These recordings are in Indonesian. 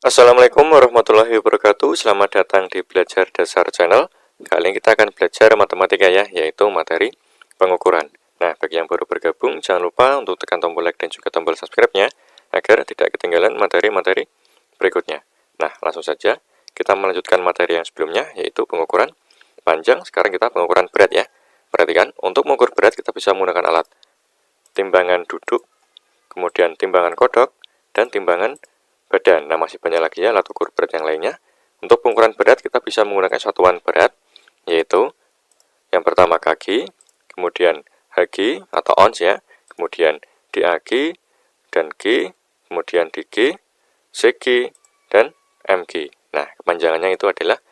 Assalamualaikum warahmatullahi wabarakatuh. Selamat datang di Belajar Dasar Channel. Kali ini kita akan belajar matematika ya, yaitu materi pengukuran. Nah, bagi yang baru bergabung, jangan lupa untuk tekan tombol like dan juga tombol subscribe-nya agar tidak ketinggalan materi-materi berikutnya. Nah, langsung saja kita melanjutkan materi yang sebelumnya, yaitu pengukuran panjang. Sekarang kita pengukuran berat ya. Perhatikan, untuk mengukur berat kita bisa menggunakan alat timbangan duduk, kemudian timbangan kodok, dan timbangan badan. Nah, masih banyak lagi ya alat ukur berat yang lainnya. Untuk pengukuran berat kita bisa menggunakan satuan berat, yaitu yang pertama kg, kemudian hg atau ons ya, kemudian dag dan g, kemudian dg, cg, dan mg. Nah, kepanjangannya itu adalah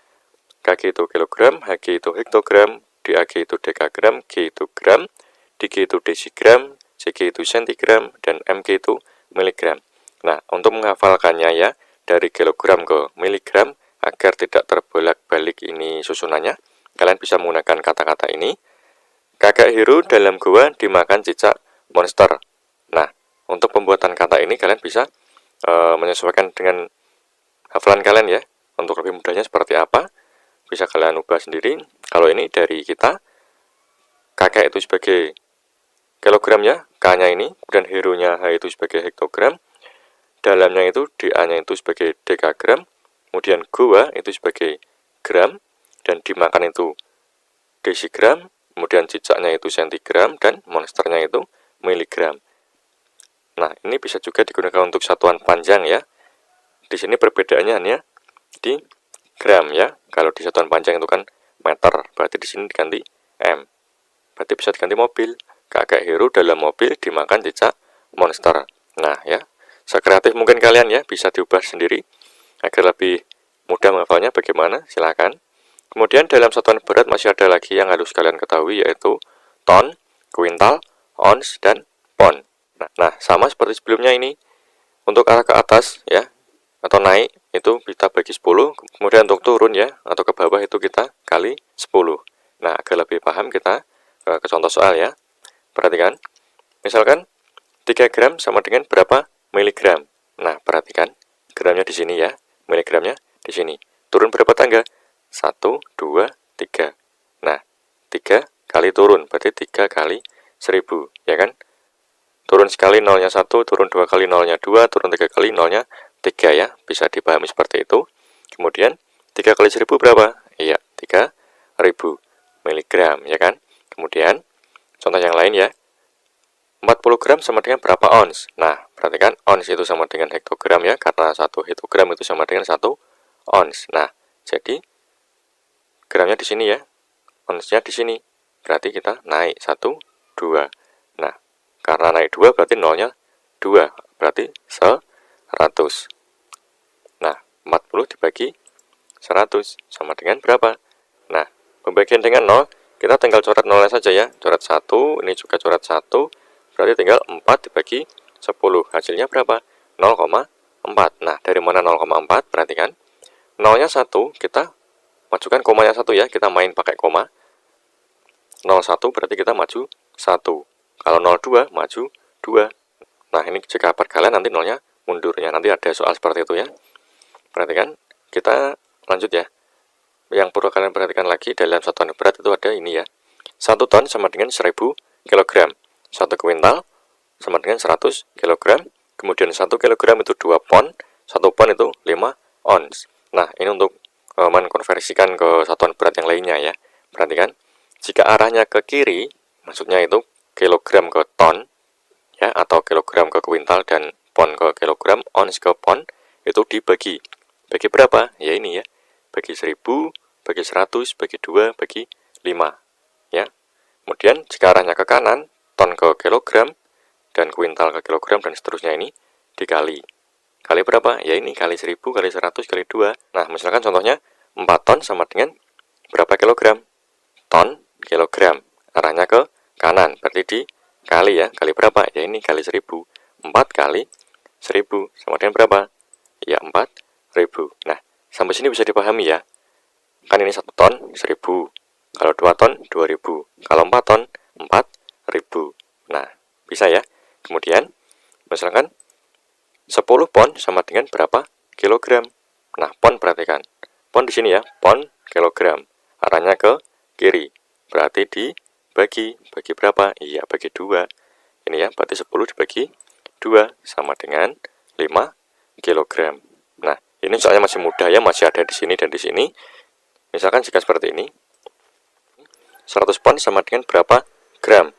kg itu kilogram, hg itu hektogram, dag itu dekagram, g itu gram, dg itu desigram, cg itu sentigram, dan mg itu miligram. Nah, untuk menghafalkannya ya, dari kilogram ke miligram, agar tidak terbolak-balik ini susunannya, kalian bisa menggunakan kata-kata ini. Kakek Heru dalam gua dimakan cicak monster. Nah, untuk pembuatan kata ini kalian bisa menyesuaikan dengan hafalan kalian ya. Untuk lebih mudahnya seperti apa, bisa kalian ubah sendiri. Kalau ini dari kita, kakek itu sebagai kilogram ya, K-nya ini, kemudian Heru-nya H itu sebagai hektogram, dalamnya itu DA-nya itu sebagai dekagram, kemudian gua itu sebagai gram, dan dimakan itu desigram, kemudian cicaknya itu sentigram, dan monsternya itu miligram. Nah, ini bisa juga digunakan untuk satuan panjang ya. Di sini perbedaannya hanya di gram ya. Kalau di satuan panjang itu kan meter, berarti di sini diganti m. Berarti bisa diganti mobil. Kakek Heru dalam mobil dimakan cicak monster. Nah ya, sekreatif mungkin kalian ya, bisa diubah sendiri agar lebih mudah menghafalnya. Bagaimana? Silahkan. Kemudian dalam satuan berat masih ada lagi yang harus kalian ketahui, yaitu ton, kuintal, ons, dan pon. Nah, sama seperti sebelumnya ini, untuk arah ke atas ya, atau naik itu kita bagi 10, kemudian untuk turun ya, atau ke bawah itu kita kali 10. Nah, agar lebih paham kita ke contoh soal ya. Perhatikan, misalkan 3 gram sama dengan berapa miligram. Nah, perhatikan, gramnya di sini ya, miligramnya di sini. Turun berapa tangga? 1, 2, 3. Nah, 3 kali turun, berarti 3 kali 1000, ya kan? Turun sekali nolnya 1, turun 2 kali nolnya 2, turun 3 kali nolnya 3 ya. Bisa dipahami seperti itu. Kemudian, 3 kali 1000 berapa? Iya, 3000 miligram, ya kan? Kemudian, contoh yang lain ya. 40 gram sama dengan berapa ons? Nah, perhatikan, ons itu sama dengan hektogram ya, karena 1 hektogram itu sama dengan 1 ons. Nah, jadi gramnya di sini ya, onsnya di sini. Berarti kita naik 1, 2. Nah, karena naik 2 berarti nolnya 2, berarti 100. Nah, 40 dibagi 100 sama dengan berapa? Nah, pembagian dengan 0, kita tinggal coret nolnya saja ya. Coret 1, ini juga coret 1. Berarti tinggal 4 dibagi 10. Hasilnya berapa? 0,4. Nah, dari mana 0,4? Perhatikan. Nolnya 1, kita majukan komanya 1 ya. Kita main pakai koma. 01 berarti kita maju 1. Kalau 02, maju 2. Nah, ini jika perkalian nanti nolnya mundurnya. Nanti ada soal seperti itu ya. Perhatikan. Kita lanjut ya. Yang perlu kalian perhatikan lagi dalam satuan berat itu ada ini ya. 1 ton sama dengan 1000 kg. 1 kuintal sama dengan 100 kg, kemudian 1 kg itu 2 pon, 1 pon itu 5 ons. Nah, ini untuk mengkonversikan ke satuan berat yang lainnya ya. Perhatikan, jika arahnya ke kiri, maksudnya itu kilogram ke ton, ya, atau kilogram ke kuintal dan pon ke kilogram, ons ke pon, itu dibagi. Bagi berapa? Ya ini ya, bagi 1000, bagi 100, bagi 2, bagi 5. Ya. Kemudian, jika arahnya ke kanan, ton ke kilogram, dan kuintal ke kilogram, dan seterusnya ini dikali. Kali berapa? Ya ini, kali 1000, kali 100, kali 2. Nah, misalkan contohnya 4 ton sama dengan berapa kilogram? Ton, kilogram. Arahnya ke kanan, berarti dikali ya. Kali berapa? Ya ini, kali 1000. 4 kali 1000 sama dengan berapa? Ya 4000. Nah, sampai sini bisa dipahami ya. Kan ini 1 ton, 1000. Kalau 2 ton, 2000. Kalau 4 ton, 4000. Nah, bisa ya. Kemudian, misalkan 10 pon sama dengan berapa kilogram. Nah, pon perhatikan. Pon di sini ya, pon kilogram. Arahnya ke kiri. Berarti dibagi berapa? Iya, bagi 2. Ini ya, berarti 10 dibagi 2 sama dengan 5 kilogram. Nah, ini soalnya masih mudah ya, masih ada di sini dan di sini. Misalkan jika seperti ini, 100 pon sama dengan berapa gram?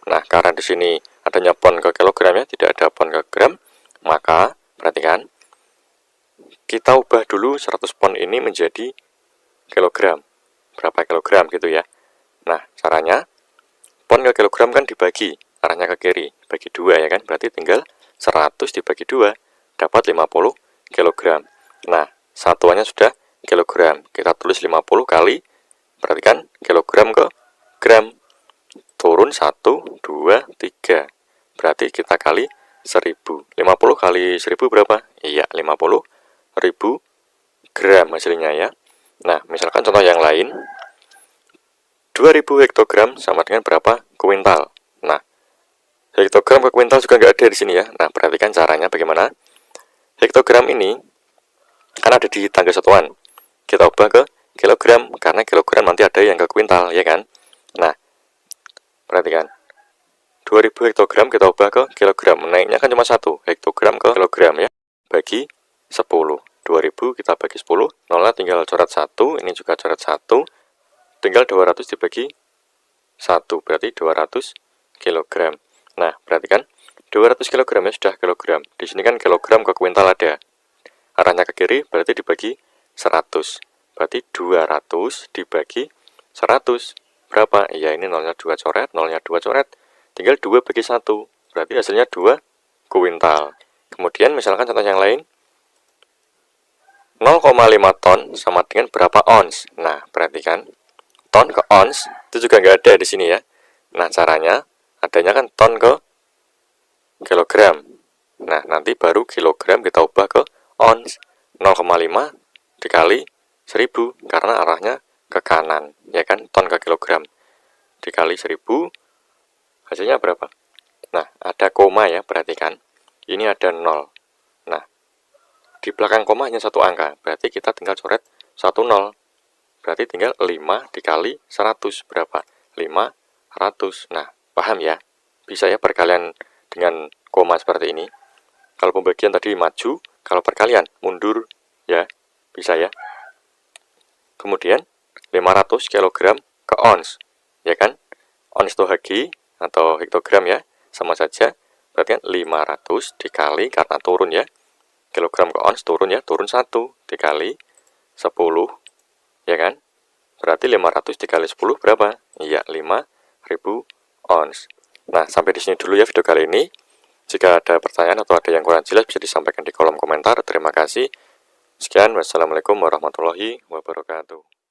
Nah, karena di sini adanya pon ke kilogram ya, tidak ada pon ke gram, maka perhatikan, kita ubah dulu 100 pon ini menjadi kilogram. Berapa kilogram gitu ya. Nah, caranya, pon ke kilogram kan dibagi, arahnya ke kiri, bagi 2 ya kan, berarti tinggal 100 dibagi 2, dapat 50 kilogram. Nah, satuannya sudah kilogram, kita tulis 50 kali, perhatikan, kilogram ke gram, turun 1, 2, 3, berarti kita kali 1000, 50 kali 1000 berapa? Iya, 50.000 gram hasilnya ya. Nah, misalkan contoh yang lain, 2000 hektogram sama dengan berapa kuintal. Nah, hektogram ke kuintal juga nggak ada di sini ya. Nah, perhatikan caranya bagaimana. Hektogram ini kan ada di tangga satuan. Kita ubah ke kilogram, karena kilogram nanti ada yang ke kuintal, ya kan? Nah, perhatikan. 2000 hektogram kita ubah ke kilogram. Naiknya kan cuma 1 hektogram ke kilogram ya. Bagi 10. 2000 kita bagi 10. Nolnya tinggal coret 1. Ini juga coret 1. Tinggal 200 dibagi 1. Berarti 200 kilogram. Nah, perhatikan. 200 kilogram ya sudah kilogram. Di sini kan kilogram ke kuintal ada. Arahnya ke kiri berarti dibagi 100. Berarti 200 dibagi 100. Berapa? Ya ini nolnya 2 coret, nolnya 2 coret. Tinggal 2 bagi 1. Berarti hasilnya 2 kuintal. Kemudian misalkan contoh yang lain. 0,5 ton sama dengan berapa ons? Nah, perhatikan. Ton ke ons itu juga nggak ada di sini ya. Nah, caranya adanya kan ton ke kilogram. Nah, nanti baru kilogram kita ubah ke ons. 0,5 dikali 1000 karena arahnya ke kanan, ya kan? Ton ke kilogram dikali 1000 hasilnya berapa? Nah, ada koma ya, perhatikan. Ini ada 0. Nah, di belakang koma hanya satu angka, berarti kita tinggal coret 1 0. Berarti tinggal 5 dikali 100 berapa? 500. Nah, paham ya? Bisa ya perkalian dengan koma seperti ini. Kalau pembagian tadi maju, kalau perkalian mundur ya, bisa ya. Kemudian 500 kg ke ons, ya kan? Ons itu Hg atau hektogram ya, sama saja. Berarti kan 500 dikali, karena turun ya, kilogram ke ons turun ya, turun 1 dikali 10, ya kan? Berarti 500 dikali 10 berapa? Iya, 5000 ons. Nah, sampai di sini dulu ya video kali ini. Jika ada pertanyaan atau ada yang kurang jelas bisa disampaikan di kolom komentar. Terima kasih. Sekian, wassalamualaikum warahmatullahi wabarakatuh.